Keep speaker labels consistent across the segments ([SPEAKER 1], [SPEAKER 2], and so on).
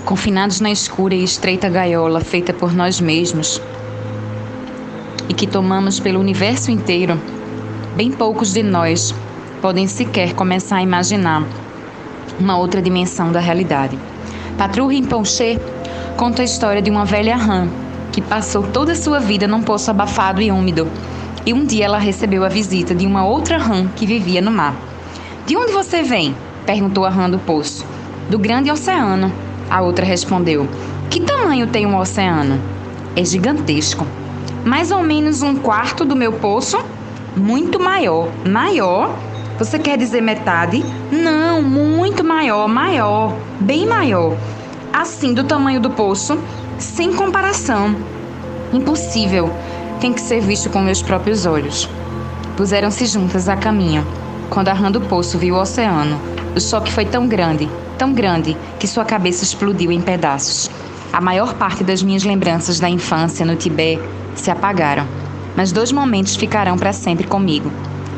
[SPEAKER 1] confinados na escura e estreita gaiola feita por nós mesmos e que tomamos pelo universo inteiro, bem poucos de nós podem sequer começar a imaginar uma outra dimensão da realidade. Patru Rinpoche conta a história de uma velha rã que passou toda a sua vida num poço abafado e úmido, e um dia ela recebeu a visita de uma outra rã que vivia no mar. "De onde você vem?" perguntou a rã do poço. "Do grande oceano", a outra respondeu. "Que tamanho tem um oceano?" "É gigantesco. Mais ou menos um quarto do meu poço?" "Muito maior." "Maior? Você quer dizer metade?" "Não, muito maior, bem maior. Assim, do tamanho do poço, sem comparação." "Impossível. Tem que ser visto com meus próprios olhos." Puseram-se juntas a caminho. Quando a rã do poço viu o oceano, o choque foi tão grande, que sua cabeça explodiu em pedaços. A maior parte das minhas lembranças da infância no Tibete se apagaram, mas 2 momentos ficarão para sempre comigo.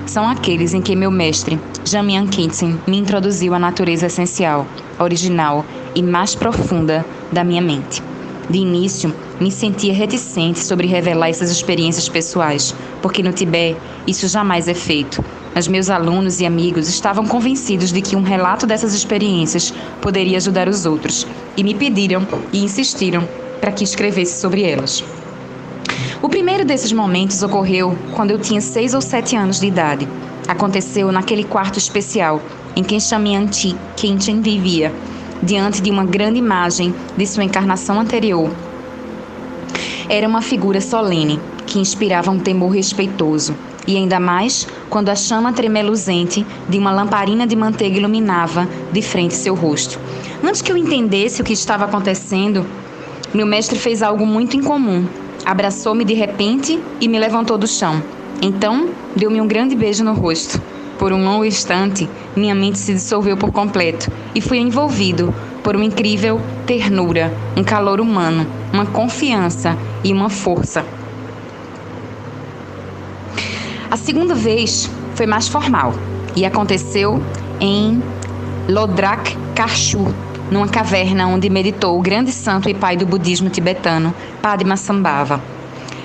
[SPEAKER 1] São aqueles em que meu mestre, Jamyang Khyentse, me introduziu à natureza essencial, original e mais profunda da minha mente. De início, me sentia reticente sobre revelar essas experiências pessoais, porque no Tibete isso jamais é feito. Mas meus alunos e amigos estavam convencidos de que um relato dessas experiências poderia ajudar os outros, e me pediram e insistiram para que escrevesse sobre elas. O primeiro desses momentos ocorreu quando eu tinha 6 ou 7 anos de idade. Aconteceu naquele quarto especial em que Jamyang Khyentse vivia, diante de uma grande imagem de sua encarnação anterior. Era uma figura solene, que inspirava um temor respeitoso, e ainda mais quando a chama tremeluzente de uma lamparina de manteiga iluminava de frente seu rosto. Antes que eu entendesse o que estava acontecendo, meu mestre fez algo muito incomum. Abraçou-me de repente e me levantou do chão. Então, deu-me um grande beijo no rosto. Por um longo instante, minha mente se dissolveu por completo e fui envolvido por uma incrível ternura, um calor humano, uma confiança e uma força. A segunda vez foi mais formal e aconteceu em Lodrak Karshu, numa caverna onde meditou o grande santo e pai do budismo tibetano, Padmasambhava.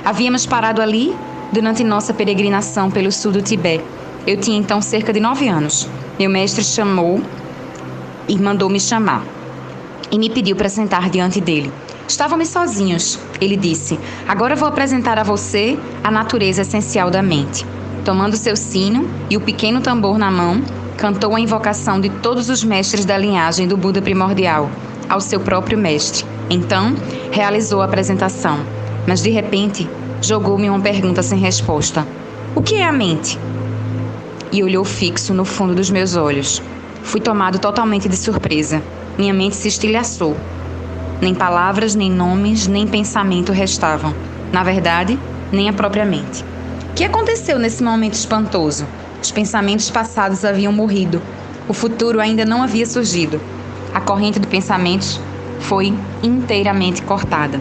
[SPEAKER 1] Havíamos parado ali durante nossa peregrinação pelo sul do Tibete. Eu tinha então cerca de 9 anos. Meu mestre chamou e mandou-me chamar e me pediu para sentar diante dele. Estávamos sozinhos. Ele disse: "Agora vou apresentar a você a natureza essencial da mente." Tomando seu sino e o pequeno tambor na mão, cantou a invocação de todos os mestres da linhagem do Buda primordial ao seu próprio mestre. Então, realizou a apresentação, mas de repente jogou-me uma pergunta sem resposta. "O que é a mente?" E olhou fixo no fundo dos meus olhos. Fui tomado totalmente de surpresa. Minha mente se estilhaçou. Nem palavras, nem nomes, nem pensamento restavam. Na verdade, nem a própria mente. O que aconteceu nesse momento espantoso? Os pensamentos passados haviam morrido. O futuro ainda não havia surgido. A corrente de pensamentos foi inteiramente cortada.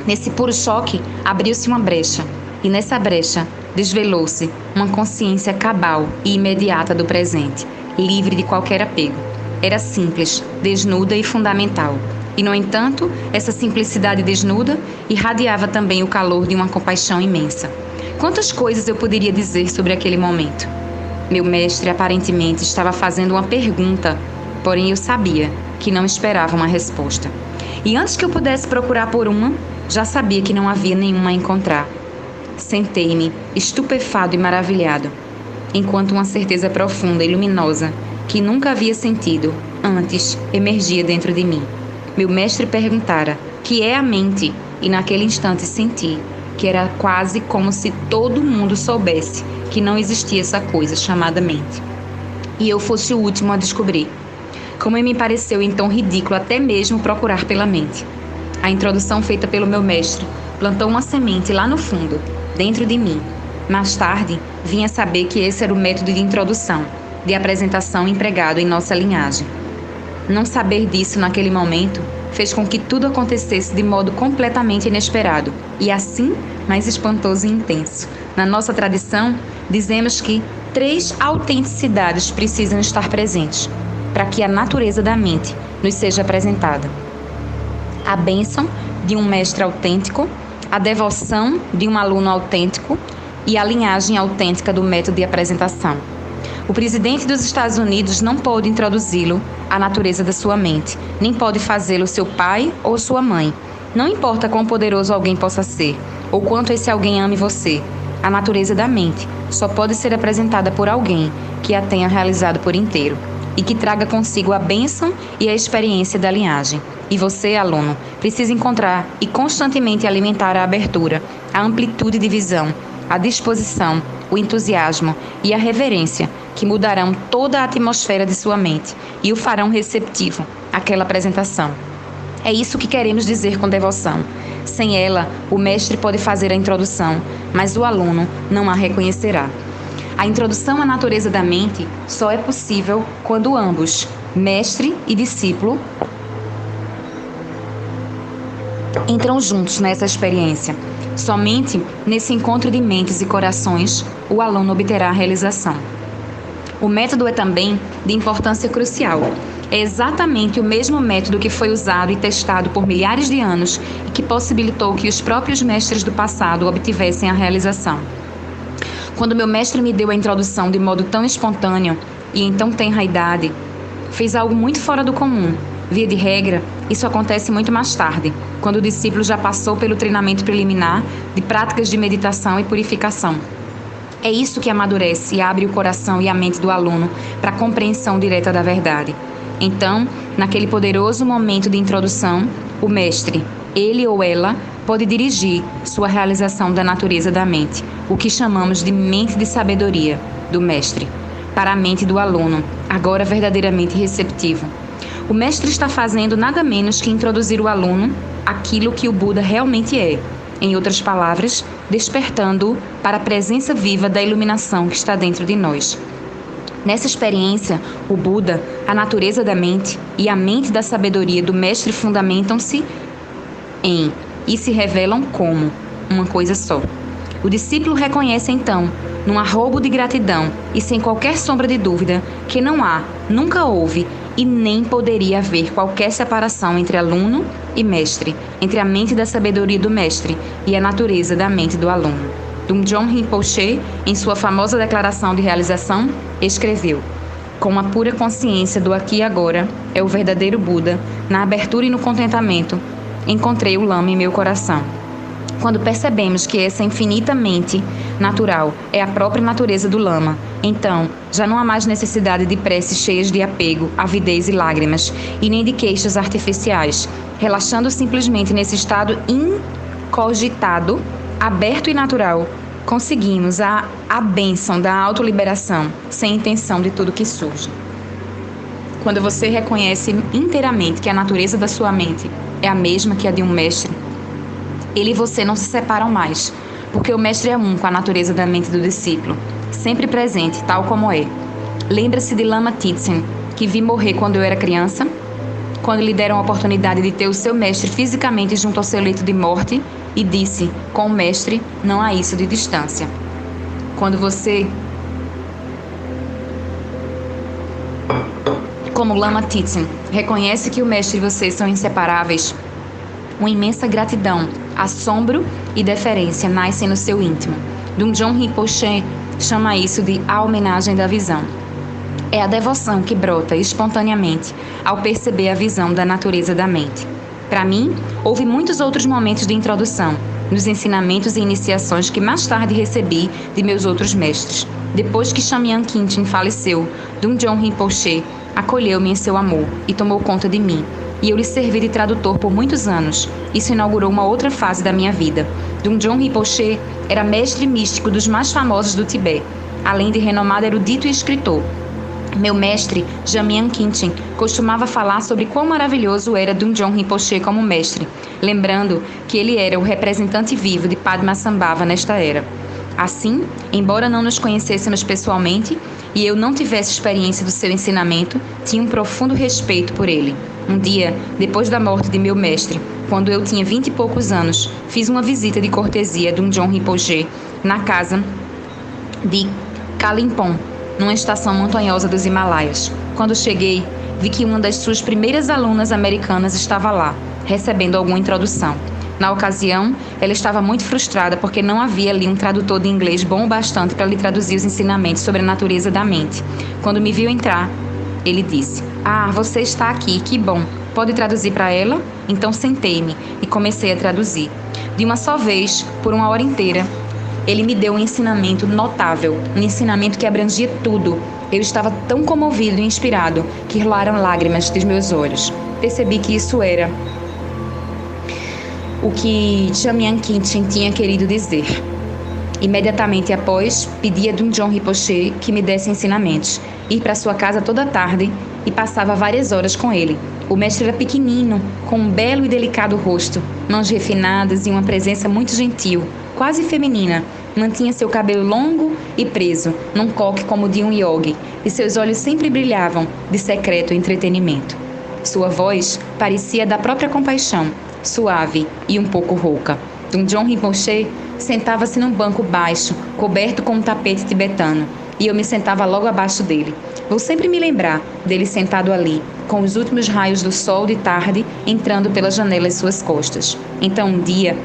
[SPEAKER 1] Nesse puro choque, abriu-se uma brecha. E nessa brecha, desvelou-se uma consciência cabal e imediata do presente, livre de qualquer apego. Era simples, desnuda e fundamental. E, no entanto, essa simplicidade desnuda irradiava também o calor de uma compaixão imensa. Quantas coisas eu poderia dizer sobre aquele momento? Meu mestre aparentemente estava fazendo uma pergunta, porém eu sabia que não esperava uma resposta. E antes que eu pudesse procurar por uma, já sabia que não havia nenhuma a encontrar. Sentei-me, estupefado e maravilhado, enquanto uma certeza profunda e luminosa, que nunca havia sentido antes, emergia dentro de mim. Meu mestre perguntara: "Que é a mente?" E naquele instante senti que era quase como se todo mundo soubesse que não existia essa coisa chamada mente. E eu fosse o último a descobrir. Como me pareceu então ridículo até mesmo procurar pela mente. A introdução feita pelo meu mestre plantou uma semente lá no fundo, dentro de mim. Mais tarde, vim a saber que esse era o método de introdução, de apresentação empregado em nossa linhagem. Não saber disso naquele momento fez com que tudo acontecesse de modo completamente inesperado e assim mais espantoso e intenso. Na nossa tradição, dizemos que 3 autenticidades precisam estar presentes para que a natureza da mente nos seja apresentada. a bênção de um mestre autêntico, a devoção de um aluno autêntico e a linhagem autêntica do método de apresentação. O presidente dos Estados Unidos não pode introduzi-lo à natureza da sua mente, nem pode fazê-lo seu pai ou sua mãe. Não importa quão poderoso alguém possa ser, ou quanto esse alguém ame você, a natureza da mente só pode ser apresentada por alguém que a tenha realizado por inteiro e que traga consigo a bênção e a experiência da linhagem. E você, aluno, precisa encontrar e constantemente alimentar a abertura, a amplitude de visão, a disposição, o entusiasmo e a reverência que mudarão toda a atmosfera de sua mente e o farão receptivo àquela apresentação. É isso que queremos dizer com devoção. Sem ela, o mestre pode fazer a introdução, mas o aluno não a reconhecerá. A introdução à natureza da mente só é possível quando ambos, mestre e discípulo, entram juntos nessa experiência. Somente nesse encontro de mentes e corações, o aluno obterá a realização. O método é também de importância crucial. É exatamente o mesmo método que foi usado e testado por milhares de anos e que possibilitou que os próprios mestres do passado obtivessem a realização. Quando meu mestre me deu a introdução de modo tão espontâneo e em tão tenra idade, fez algo muito fora do comum. Via de regra, isso acontece muito mais tarde, quando o discípulo já passou pelo treinamento preliminar de práticas de meditação e purificação. É isso que amadurece e abre o coração e a mente do aluno para a compreensão direta da verdade. Então, naquele poderoso momento de introdução, o mestre, ele ou ela, pode dirigir sua realização da natureza da mente, o que chamamos de mente de sabedoria do mestre, para a mente do aluno, agora verdadeiramente receptivo. O mestre está fazendo nada menos que introduzir o aluno àquilo que o Buda realmente é. Em outras palavras, despertando-o para a presença viva da iluminação que está dentro de nós. Nessa experiência, o Buda, a natureza da mente e a mente da sabedoria do mestre fundamentam-se em e se revelam como uma coisa só. O discípulo reconhece então, num arrobo de gratidão e sem qualquer sombra de dúvida, que não há, nunca houve e nem poderia haver qualquer separação entre aluno e mestre, entre a mente da sabedoria do mestre e a natureza da mente do aluno. Dumjong Rinpoche, em sua famosa declaração de realização, escreveu: com a pura consciência do aqui e agora, é o verdadeiro Buda, na abertura e no contentamento, encontrei o Lama em meu coração. Quando percebemos que essa infinitamente natural é a própria natureza do Lama, então já não há mais necessidade de preces cheias de apego, avidez e lágrimas, e nem de queixas artificiais. Relaxando simplesmente nesse estado incogitado, aberto e natural, conseguimos a bênção da autoliberação, sem intenção de tudo que surge. Quando você reconhece inteiramente que a natureza da sua mente é a mesma que a de um mestre, ele e você não se separam mais, porque o mestre é um com a natureza da mente do discípulo, sempre presente, tal como é. Lembra-se de Lama Titsen, que vi morrer quando eu era criança? Quando lhe deram a oportunidade de ter o seu mestre fisicamente junto ao seu leito de morte, e disse, com o mestre não há isso de distância. Quando você, como Lama Titsen, reconhece que o mestre e você são inseparáveis, uma imensa gratidão, assombro e deferência nascem no seu íntimo. Dumjong Rinpoche chama isso de a homenagem da visão. É a devoção que brota espontaneamente ao perceber a visão da natureza da mente. Para mim, houve muitos outros momentos de introdução, nos ensinamentos e iniciações que mais tarde recebi de meus outros mestres. Depois que Shamyang Khinchen faleceu, Dumjong Rinpoche acolheu-me em seu amor e tomou conta de mim, e eu lhe servi de tradutor por muitos anos. Isso inaugurou uma outra fase da minha vida. Dumjong Rinpoche era mestre místico dos mais famosos do Tibete, além de renomado erudito e escritor. Meu mestre, Jamyang Khinchen, costumava falar sobre quão maravilhoso era Dumjong Rinpoche como mestre, lembrando que ele era o representante vivo de Padmasambhava nesta era. Assim, embora não nos conhecêssemos pessoalmente e eu não tivesse experiência do seu ensinamento, tinha um profundo respeito por ele. Um dia, depois da morte de meu mestre, quando eu tinha 20 e poucos anos, fiz uma visita de cortesia a Dumjong Rinpoche na casa de Kalimpong, numa estação montanhosa dos Himalaias. Quando cheguei, vi que uma das suas primeiras alunas americanas estava lá, recebendo alguma introdução. Na ocasião, ela estava muito frustrada porque não havia ali um tradutor de inglês bom o bastante para lhe traduzir os ensinamentos sobre a natureza da mente. Quando me viu entrar, ele disse: "Ah, você está aqui, que bom. Pode traduzir para ela?" Então sentei-me e comecei a traduzir. De uma só vez, por 1 hora inteira, ele me deu um ensinamento notável, um ensinamento que abrangia tudo. Eu estava tão comovido e inspirado que rolaram lágrimas dos meus olhos. Percebi que isso era o que Jamyang Khinchen tinha querido dizer. Imediatamente após, pedi a Dum Jong Rinpoche que me desse ensinamentos. Ir para sua casa toda tarde e passava várias horas com ele. O mestre era pequenino, com um belo e delicado rosto, mãos refinadas e uma presença muito gentil, quase feminina. Mantinha seu cabelo longo e preso, num coque como de um yogi, e seus olhos sempre brilhavam de secreto entretenimento. Sua voz parecia da própria compaixão, suave e um pouco rouca. Dum Jong Rinpoche sentava-se num banco baixo, coberto com um tapete tibetano, e eu me sentava logo abaixo dele. Vou sempre me lembrar dele sentado ali, com os últimos raios do sol de tarde entrando pela janela em suas costas. Então, um dia,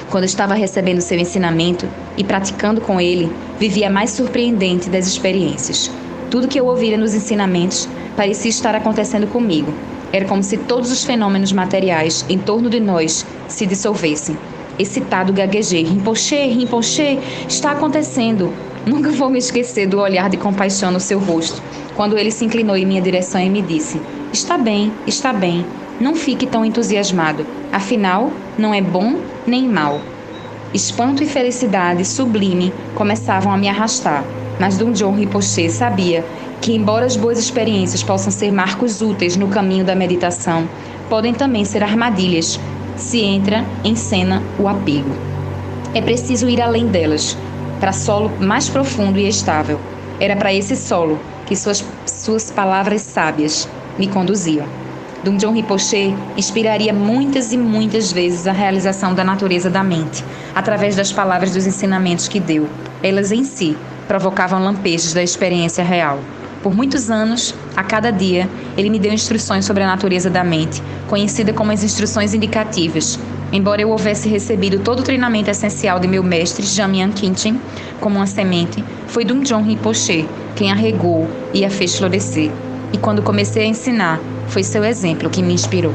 [SPEAKER 1] quando estava recebendo seu ensinamento e praticando com ele, vivia a mais surpreendente das experiências. Tudo que eu ouvira nos ensinamentos parecia estar acontecendo comigo. Era como se todos os fenômenos materiais em torno de nós se dissolvessem. Excitado, gaguejei: "Rinpoche, Rinpoche, está acontecendo." Nunca vou me esquecer do olhar de compaixão no seu rosto, quando ele se inclinou em minha direção e me disse: está bem, não fique tão entusiasmado, afinal, não é bom nem mal." Espanto e felicidade sublime começavam a me arrastar, mas Dum Jong Rinpoche sabia que, embora as boas experiências possam ser marcos úteis no caminho da meditação, podem também ser armadilhas se entra em cena o apego. É preciso ir além delas, para solo mais profundo e estável. Era para esse solo que suas palavras sábias me conduziam. Dum Jong Rinpoche inspiraria muitas e muitas vezes a realização da natureza da mente, através das palavras dos ensinamentos que deu. Elas em si provocavam lampejos da experiência real. Por muitos anos, a cada dia, ele me deu instruções sobre a natureza da mente, conhecida como as instruções indicativas. Embora eu houvesse recebido todo o treinamento essencial de meu mestre, Jamyang Khinchen, como uma semente, foi Dum Jong Rinpoche quem a regou e a fez florescer. E quando comecei a ensinar, foi seu exemplo que me inspirou.